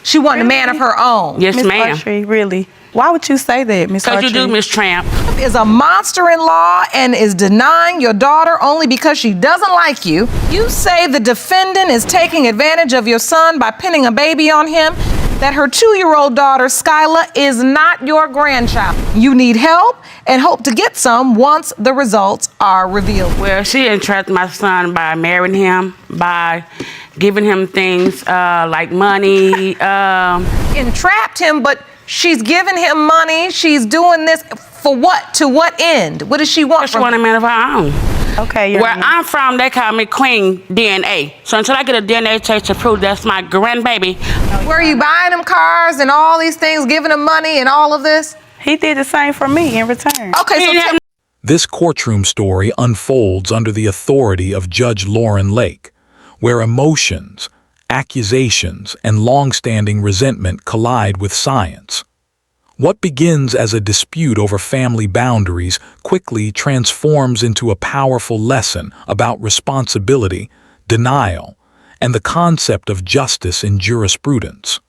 She wanted a man of her own. Yes, Miss ma'am. Autry, really? Why would you say that, Miss Autry? Because you do, Miss Tramp. Is a monster-in-law and is denying your daughter only because she doesn't like you. You say the defendant is taking advantage of your son by pinning a baby on him, that her 2-year-old daughter, Skylah, is not your grandchild. You need help and hope to get some once the results are revealed. Well, she entrapped my son by marrying him, by giving him things like money. Entrapped him, but she's giving him money. She's doing this for what? To what end? What does she want She from want a man of her own. Okay, Where I'm from, they call me Queen DNA. So until I get a DNA test to prove that's my grandbaby. Were you buying him cars and all these things, giving him money and all of this? He did the same for me in return. Okay, so This courtroom story unfolds under the authority of Judge Lauren Lake, where emotions, accusations, and long-standing resentment collide with science. What begins as a dispute over family boundaries quickly transforms into a powerful lesson about responsibility, denial, and the concept of justice in jurisprudence.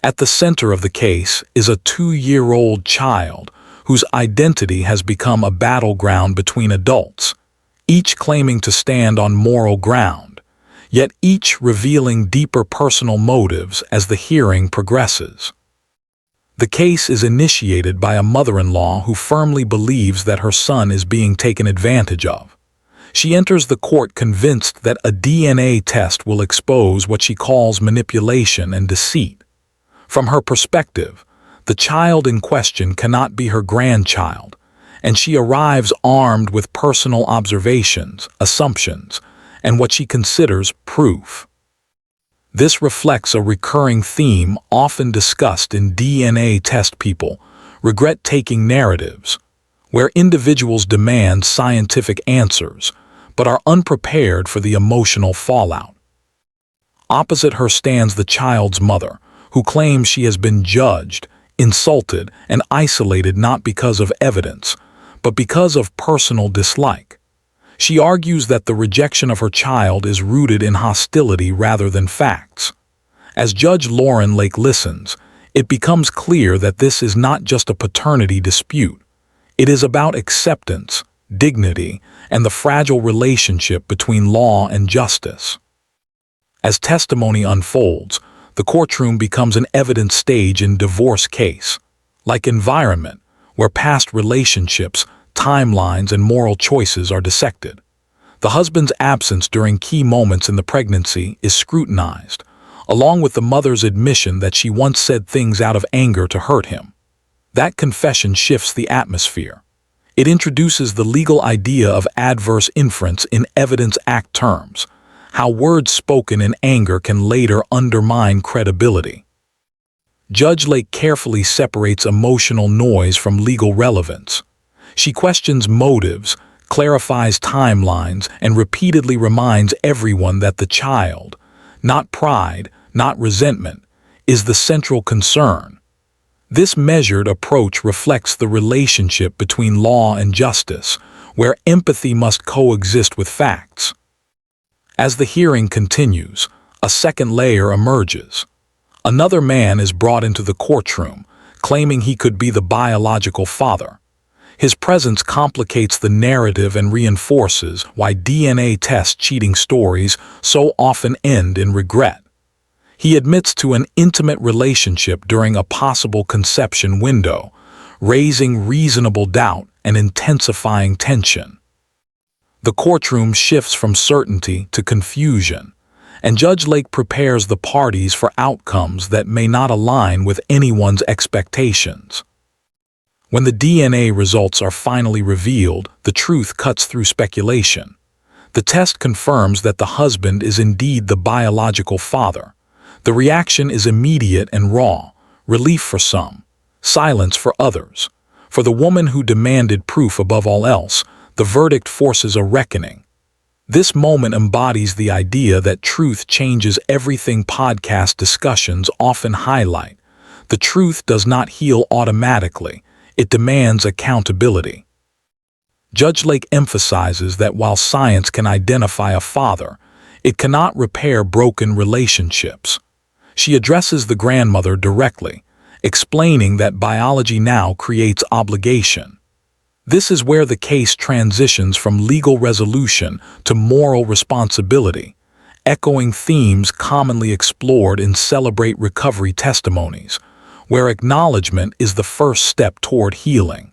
At the center of the case is a 2-year-old child whose identity has become a battleground between adults, each claiming to stand on moral ground, yet each revealing deeper personal motives as the hearing progresses. The case is initiated by a mother-in-law who firmly believes that her son is being taken advantage of. She enters the court convinced that a DNA test will expose what she calls manipulation and deceit. From her perspective, the child in question cannot be her grandchild, and she arrives armed with personal observations, assumptions, and what she considers proof. This reflects a recurring theme often discussed in DNA test people, regret-taking narratives, where individuals demand scientific answers, but are unprepared for the emotional fallout. Opposite her stands the child's mother, who claims she has been judged, insulted, and isolated not because of evidence, but because of personal dislike. She argues that the rejection of her child is rooted in hostility rather than facts. As Judge Lauren Lake listens, it becomes clear that this is not just a paternity dispute. It is about acceptance, dignity, and the fragile relationship between law and justice. As testimony unfolds, the courtroom becomes an evidence stage in divorce case, like environment, where past relationships, timelines, and moral choices are dissected. The husband's absence during key moments in the pregnancy is scrutinized, along with the mother's admission that she once said things out of anger to hurt him. That confession shifts the atmosphere. It introduces the legal idea of adverse inference in Evidence Act terms, how words spoken in anger can later undermine credibility. Judge Lake carefully separates emotional noise from legal relevance. She questions motives, clarifies timelines, and repeatedly reminds everyone that the child, not pride, not resentment, is the central concern. This measured approach reflects the relationship between law and justice, where empathy must coexist with facts. As the hearing continues, a second layer emerges. Another man is brought into the courtroom, claiming he could be the biological father. His presence complicates the narrative and reinforces why DNA test cheating stories so often end in regret. He admits to an intimate relationship during a possible conception window, raising reasonable doubt and intensifying tension. The courtroom shifts from certainty to confusion, and Judge Lake prepares the parties for outcomes that may not align with anyone's expectations. When the DNA results are finally revealed, the truth cuts through speculation. The test confirms that the husband is indeed the biological father. The reaction is immediate and raw, relief for some, silence for others. For the woman who demanded proof above all else, the verdict forces a reckoning. This moment embodies the idea that truth changes everything. Podcast discussions often highlight. The truth does not heal automatically. It demands accountability. Judge Lake emphasizes that while science can identify a father, it cannot repair broken relationships. She addresses the grandmother directly, explaining that biology now creates obligation. This is where the case transitions from legal resolution to moral responsibility, echoing themes commonly explored in Celebrate Recovery testimonies, where acknowledgement is the first step toward healing.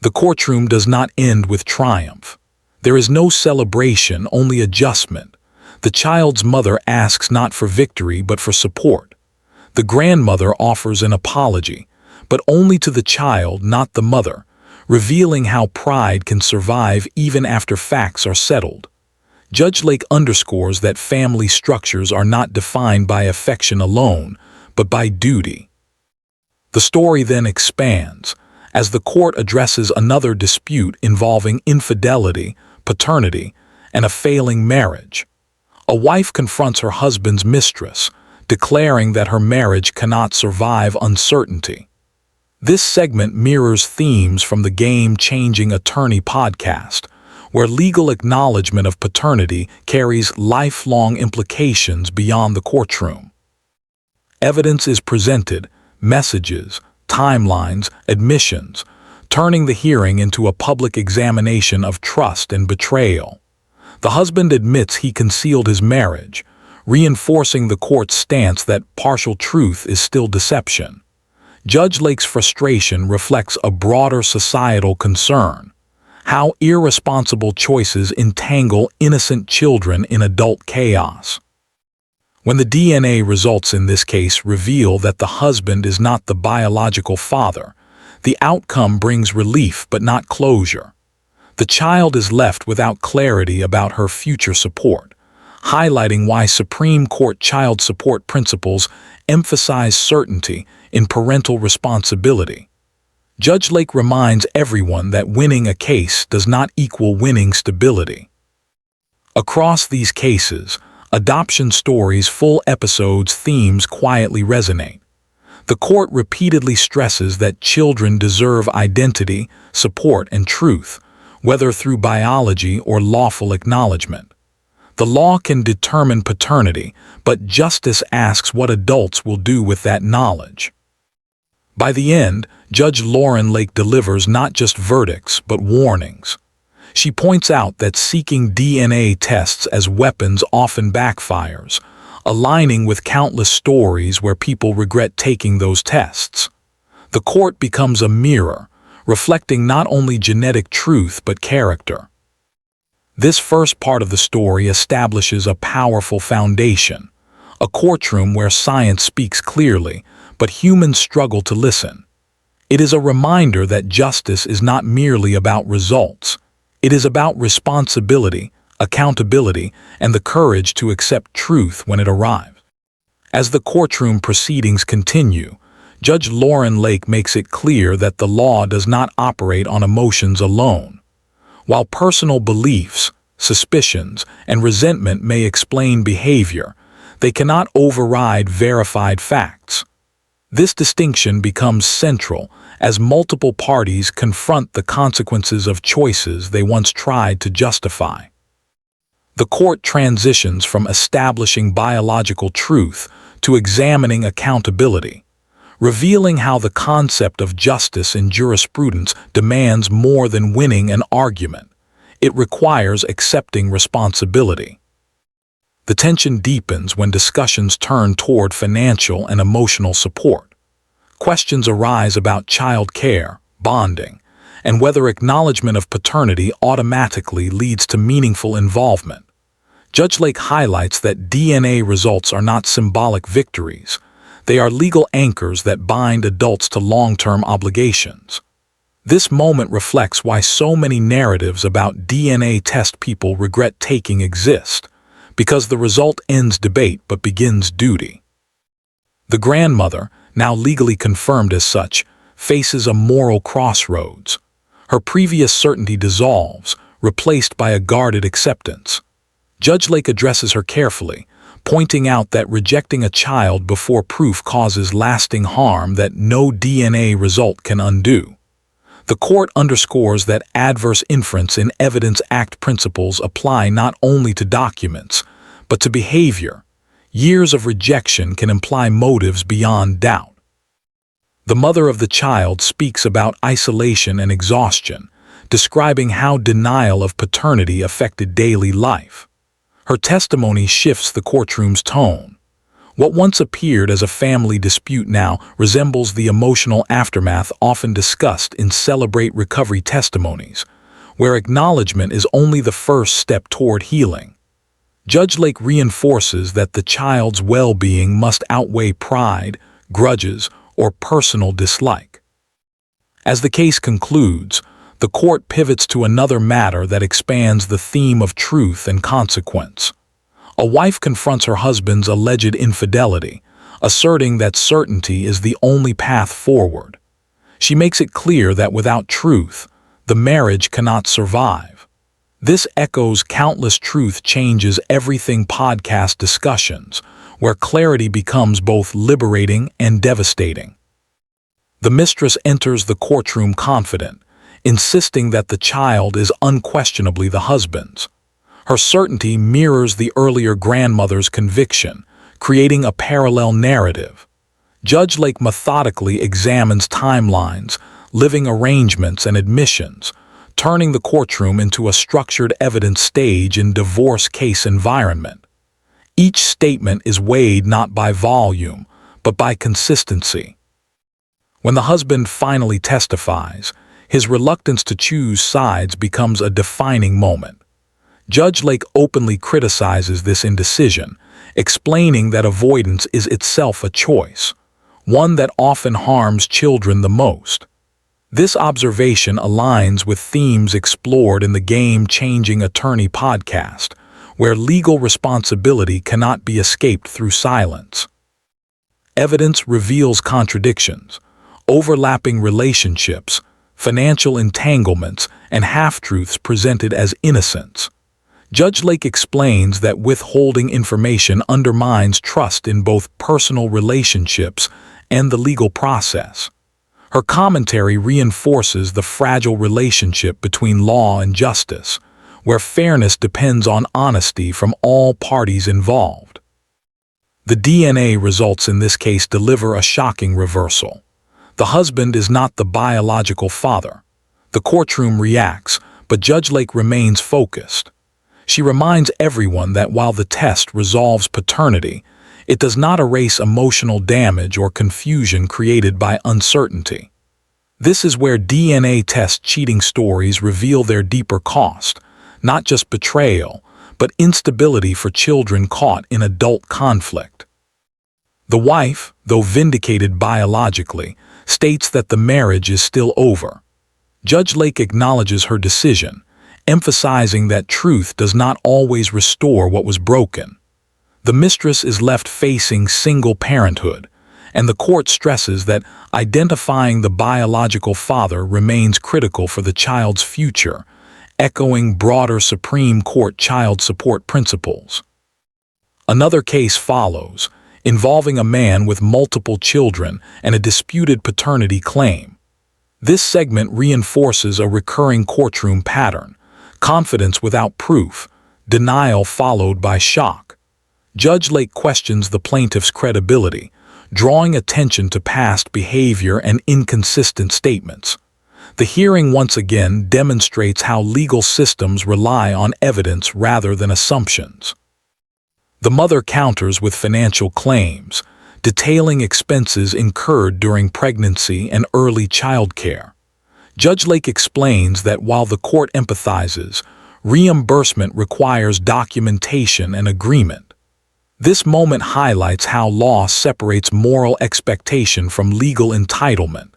The courtroom does not end with triumph. There is no celebration, only adjustment. The child's mother asks not for victory but for support. The grandmother offers an apology, but only to the child, not the mother, revealing how pride can survive even after facts are settled. Judge Lake underscores that family structures are not defined by affection alone, but by duty. The story then expands, as the court addresses another dispute involving infidelity, paternity, and a failing marriage. A wife confronts her husband's mistress, declaring that her marriage cannot survive uncertainty. This segment mirrors themes from the Game-Changing Attorney podcast, where legal acknowledgement of paternity carries lifelong implications beyond the courtroom. Evidence is presented, messages, timelines, admissions, turning the hearing into a public examination of trust and betrayal. The husband admits he concealed his marriage, reinforcing the court's stance that partial truth is still deception. Judge Lake's frustration reflects a broader societal concern: how irresponsible choices entangle innocent children in adult chaos. When the DNA results in this case reveal that the husband is not the biological father, the outcome brings relief but not closure. The child is left without clarity about her future support, highlighting why Supreme Court child support principles emphasize certainty in parental responsibility. Judge Lake reminds everyone that winning a case does not equal winning stability. Across these cases, adoption stories' full episodes themes quietly resonate. The court repeatedly stresses that children deserve identity, support, and truth, whether through biology or lawful acknowledgement. The law can determine paternity, but justice asks what adults will do with that knowledge. By the end, Judge Lauren Lake delivers not just verdicts, but warnings. She points out that seeking DNA tests as weapons often backfires, aligning with countless stories where people regret taking those tests. The court becomes a mirror, reflecting not only genetic truth but character. This first part of the story establishes a powerful foundation, a courtroom where science speaks clearly, but humans struggle to listen. It is a reminder that justice is not merely about results. It is about responsibility, accountability, and the courage to accept truth when it arrives. As the courtroom proceedings continue, Judge Lauren Lake makes it clear that the law does not operate on emotions alone. While personal beliefs, suspicions, and resentment may explain behavior, they cannot override verified facts. This distinction becomes central as multiple parties confront the consequences of choices they once tried to justify. The court transitions from establishing biological truth to examining accountability, revealing how the concept of justice in jurisprudence demands more than winning an argument. It requires accepting responsibility. The tension deepens when discussions turn toward financial and emotional support. Questions arise about child care, bonding, and whether acknowledgement of paternity automatically leads to meaningful involvement. Judge Lake highlights that DNA results are not symbolic victories. They are legal anchors that bind adults to long-term obligations. This moment reflects why so many narratives about DNA test people regret taking exist, because the result ends debate but begins duty. The grandmother, now legally confirmed as such, faces a moral crossroads. Her previous certainty dissolves, replaced by a guarded acceptance. Judge Lake addresses her carefully, pointing out that rejecting a child before proof causes lasting harm that no DNA result can undo. The court underscores that adverse inference in Evidence Act principles apply not only to documents, but to behavior. Years of rejection can imply motives beyond doubt. The mother of the child speaks about isolation and exhaustion, describing how denial of paternity affected daily life. Her testimony shifts the courtroom's tone. What once appeared as a family dispute now resembles the emotional aftermath often discussed in Celebrate Recovery testimonies, where acknowledgement is only the first step toward healing. Judge Lake reinforces that the child's well-being must outweigh pride, grudges, or personal dislike. As the case concludes, the court pivots to another matter that expands the theme of truth and consequence. A wife confronts her husband's alleged infidelity, asserting that certainty is the only path forward. She makes it clear that without truth, the marriage cannot survive. This echoes countless Truth Changes Everything podcast discussions, where clarity becomes both liberating and devastating. The mistress enters the courtroom confident, insisting that the child is unquestionably the husband's. Her certainty mirrors the earlier grandmother's conviction, creating a parallel narrative. Judge Lake methodically examines timelines, living arrangements, and admissions, turning the courtroom into a structured evidence stage in divorce case environment. Each statement is weighed not by volume, but by consistency. When the husband finally testifies, his reluctance to choose sides becomes a defining moment. Judge Lake openly criticizes this indecision, explaining that avoidance is itself a choice, one that often harms children the most. This observation aligns with themes explored in the Game-Changing Attorney podcast, where legal responsibility cannot be escaped through silence. Evidence reveals contradictions, overlapping relationships, financial entanglements, and half-truths presented as innocence. Judge Lake explains that withholding information undermines trust in both personal relationships and the legal process. Her commentary reinforces the fragile relationship between law and justice, where fairness depends on honesty from all parties involved. The DNA results in this case deliver a shocking reversal. The husband is not the biological father. The courtroom reacts, but Judge Lake remains focused. She reminds everyone that while the test resolves paternity, it does not erase emotional damage or confusion created by uncertainty. This is where DNA test cheating stories reveal their deeper cost, not just betrayal, but instability for children caught in adult conflict. The wife, though vindicated biologically, states that the marriage is still over. Judge Lake acknowledges her decision, emphasizing that truth does not always restore what was broken. The mistress is left facing single parenthood, and the court stresses that identifying the biological father remains critical for the child's future, echoing broader Supreme Court child support principles. Another case follows, involving a man with multiple children and a disputed paternity claim. This segment reinforces a recurring courtroom pattern: confidence without proof, denial followed by shock. Judge Lake questions the plaintiff's credibility, drawing attention to past behavior and inconsistent statements. The hearing once again demonstrates how legal systems rely on evidence rather than assumptions. The mother counters with financial claims, detailing expenses incurred during pregnancy and early childcare. Judge Lake explains that while the court empathizes, reimbursement requires documentation and agreement. This moment highlights how law separates moral expectation from legal entitlement,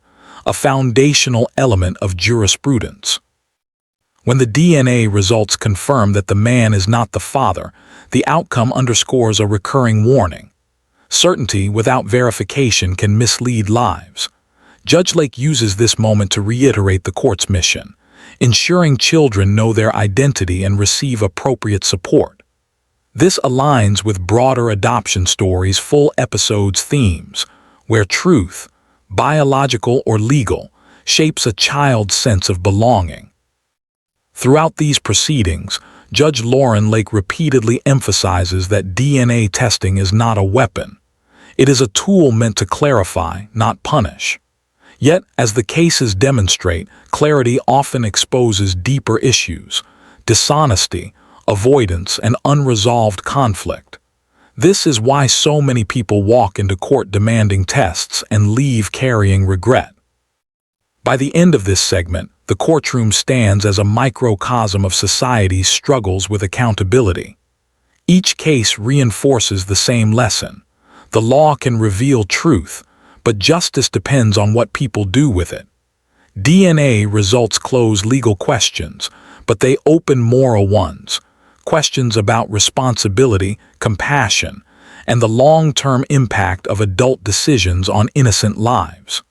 a foundational element of jurisprudence. When the DNA results confirm that the man is not the father, the outcome underscores a recurring warning. Certainty without verification can mislead lives. Judge Lake uses this moment to reiterate the court's mission, ensuring children know their identity and receive appropriate support. This aligns with broader adoption stories' full episodes themes, where truth, biological or legal, shapes a child's sense of belonging. Throughout these proceedings, Judge Lauren Lake repeatedly emphasizes that DNA testing is not a weapon. It is a tool meant to clarify, not punish. Yet, as the cases demonstrate, clarity often exposes deeper issues: dishonesty, avoidance, and unresolved conflict. This is why so many people walk into court demanding tests and leave carrying regret. By the end of this segment, the courtroom stands as a microcosm of society's struggles with accountability. Each case reinforces the same lesson: the law can reveal truth, but justice depends on what people do with it. DNA results close legal questions, but they open moral ones: questions about responsibility, compassion, and the long-term impact of adult decisions on innocent lives.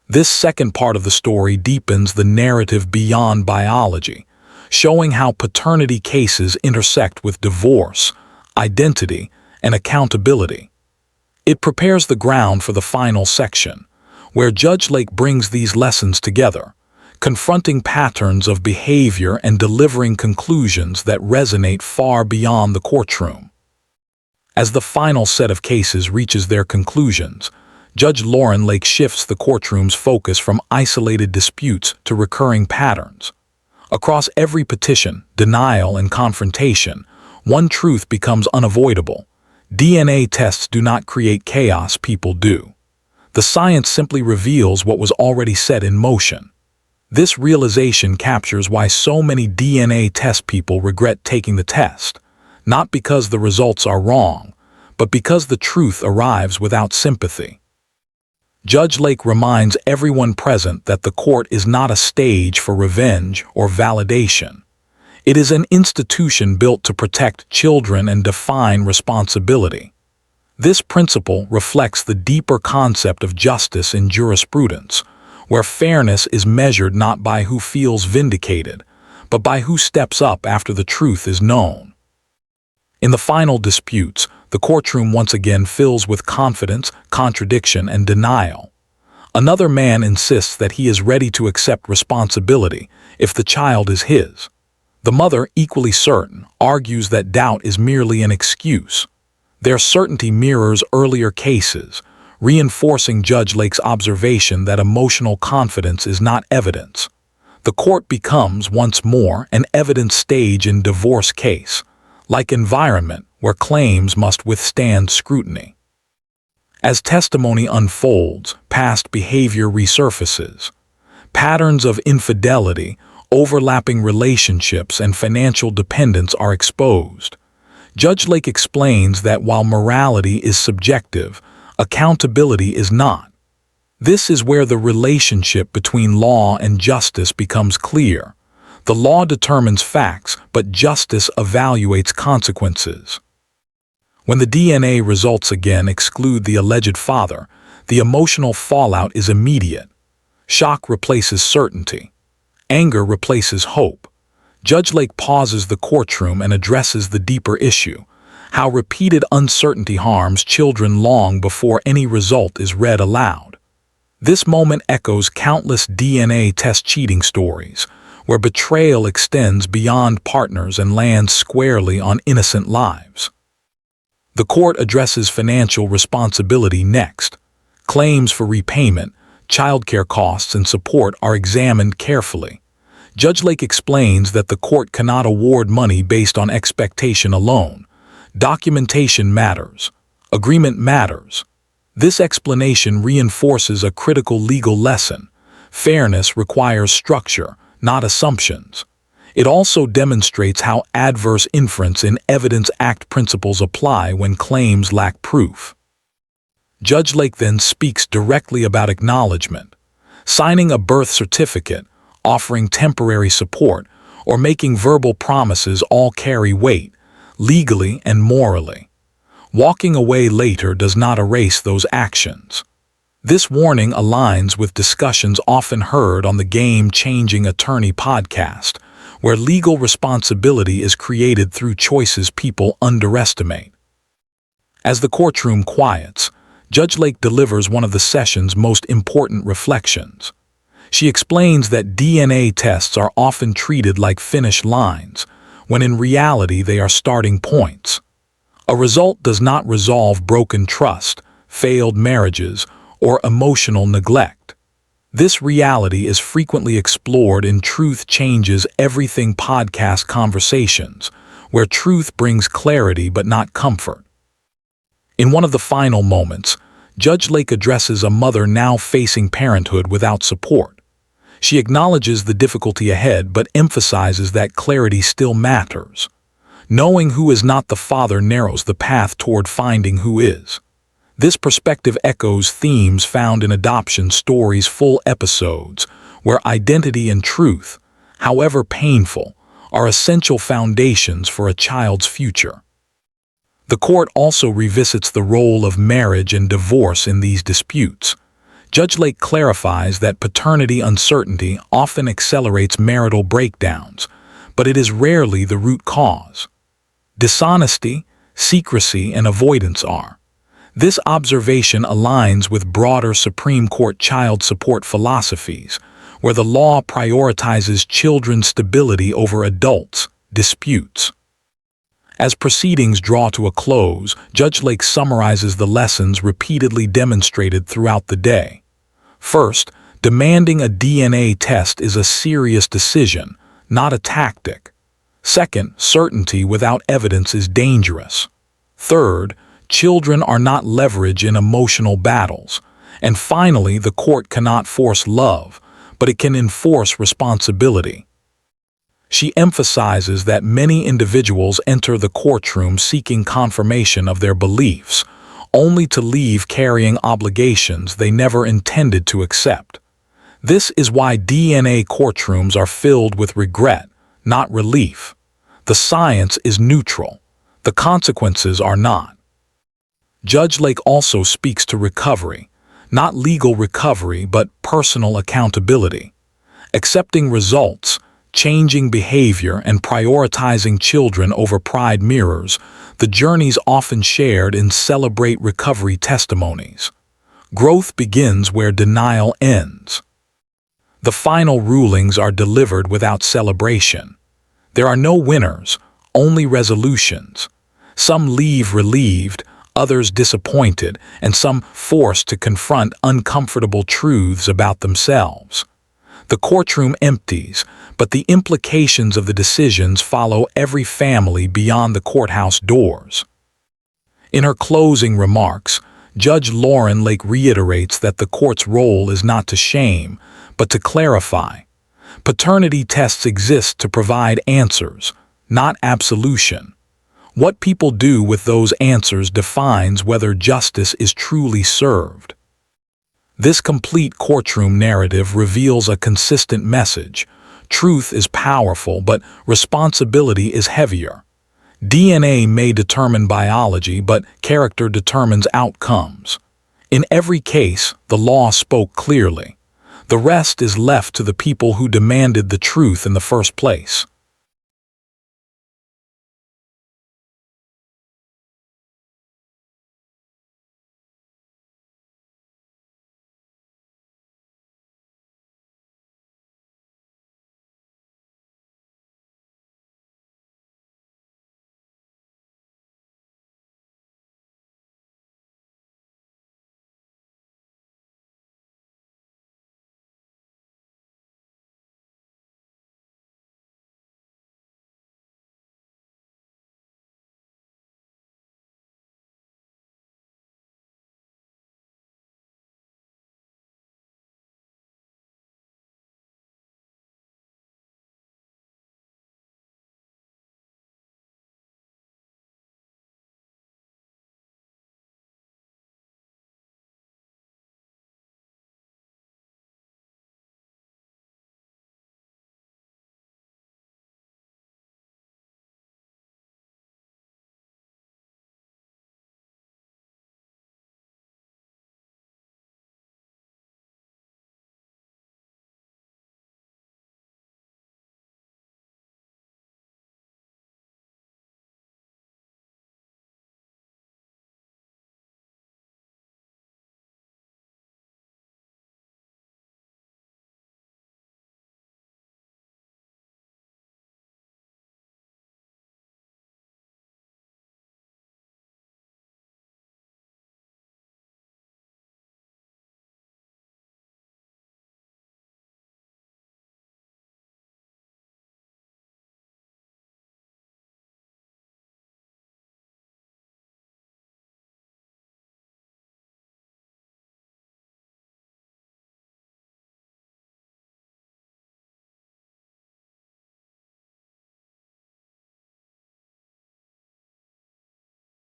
This second part of the story deepens the narrative beyond biology, showing how paternity cases intersect with divorce, identity, and accountability. It prepares the ground for the final section, where Judge Lake brings these lessons together, confronting patterns of behavior and delivering conclusions that resonate far beyond the courtroom. As the final set of cases reaches their conclusions, Judge Lauren Lake shifts the courtroom's focus from isolated disputes to recurring patterns. Across every petition, denial, and confrontation, one truth becomes unavoidable: DNA tests do not create chaos, people do. The science simply reveals what was already set in motion. This realization captures why so many DNA test people regret taking the test, not because the results are wrong, but because the truth arrives without sympathy. Judge Lake reminds everyone present that the court is not a stage for revenge or validation. It is an institution built to protect children and define responsibility. This principle reflects the deeper concept of justice in jurisprudence, where fairness is measured not by who feels vindicated, but by who steps up after the truth is known. In the final disputes, the courtroom once again fills with confidence, contradiction, and denial. Another man insists that he is ready to accept responsibility if the child is his. The mother, equally certain, argues that doubt is merely an excuse. Their certainty mirrors earlier cases, reinforcing Judge Lake's observation that emotional confidence is not evidence. The court becomes, once more, an evidence stage in divorce case, like environment where claims must withstand scrutiny. As testimony unfolds, past behavior resurfaces. Patterns of infidelity, overlapping relationships, and financial dependence are exposed. Judge Lake explains that while morality is subjective, accountability is not. This is where the relationship between law and justice becomes clear. The law determines facts, but justice evaluates consequences. When the DNA results again exclude the alleged father, the emotional fallout is immediate. Shock replaces certainty. Anger replaces hope. Judge Lake pauses the courtroom and addresses the deeper issue: how repeated uncertainty harms children long before any result is read aloud. This moment echoes countless DNA test cheating stories, where betrayal extends beyond partners and lands squarely on innocent lives. The court addresses financial responsibility next. Claims for repayment, childcare costs, and support are examined carefully. Judge Lake explains that the court cannot award money based on expectation alone. Documentation matters. Agreement matters. This explanation reinforces a critical legal lesson: fairness requires structure, not assumptions. It also demonstrates how adverse inference in Evidence Act principles apply when claims lack proof. Judge Lake then speaks directly about acknowledgement. Signing a birth certificate, offering temporary support, or making verbal promises all carry weight, legally and morally. Walking away later does not erase those actions. This warning aligns with discussions often heard on the Game-Changing Attorney podcast, where legal responsibility is created through choices people underestimate. As the courtroom quiets, Judge Lake delivers one of the session's most important reflections. She explains that DNA tests are often treated like finish lines, when in reality they are starting points. A result does not resolve broken trust, failed marriages, or emotional neglect. This reality is frequently explored in Truth Changes Everything podcast conversations, where truth brings clarity but not comfort. In one of the final moments, Judge Lake addresses a mother now facing parenthood without support. She acknowledges the difficulty ahead but emphasizes that clarity still matters. Knowing who is not the father narrows the path toward finding who is. This perspective echoes themes found in adoption stories' full episodes, where identity and truth, however painful, are essential foundations for a child's future. The court also revisits the role of marriage and divorce in these disputes. Judge Lake clarifies that paternity uncertainty often accelerates marital breakdowns, but it is rarely the root cause. Dishonesty, secrecy, and avoidance are. This observation aligns with broader Supreme Court child support philosophies, where the law prioritizes children's stability over adults' disputes. As proceedings draw to a close, Judge Lake summarizes the lessons repeatedly demonstrated throughout the day. First, demanding a DNA test is a serious decision, not a tactic. Second, certainty without evidence is dangerous. Third, children are not leverage in emotional battles. And finally, the court cannot force love, but it can enforce responsibility. She emphasizes that many individuals enter the courtroom seeking confirmation of their beliefs, only to leave carrying obligations they never intended to accept. This is why DNA courtrooms are filled with regret, not relief. The science is neutral. The consequences are not. Judge Lake also speaks to recovery, not legal recovery but personal accountability. Accepting results, changing behavior, and prioritizing children over pride mirrors the journeys often shared in Celebrate Recovery testimonies. Growth begins where denial ends. The final rulings are delivered without celebration. There are no winners, only resolutions. Some leave relieved, others disappointed, and some forced to confront uncomfortable truths about themselves. The courtroom empties, but the implications of the decisions follow every family beyond the courthouse doors. In her closing remarks, Judge Lauren Lake reiterates that the court's role is not to shame, but to clarify. Paternity tests exist to provide answers, not absolution. What people do with those answers defines whether justice is truly served. This complete courtroom narrative reveals a consistent message. Truth is powerful, but responsibility is heavier. DNA may determine biology, but character determines outcomes. In every case, the law spoke clearly. The rest is left to the people who demanded the truth in the first place.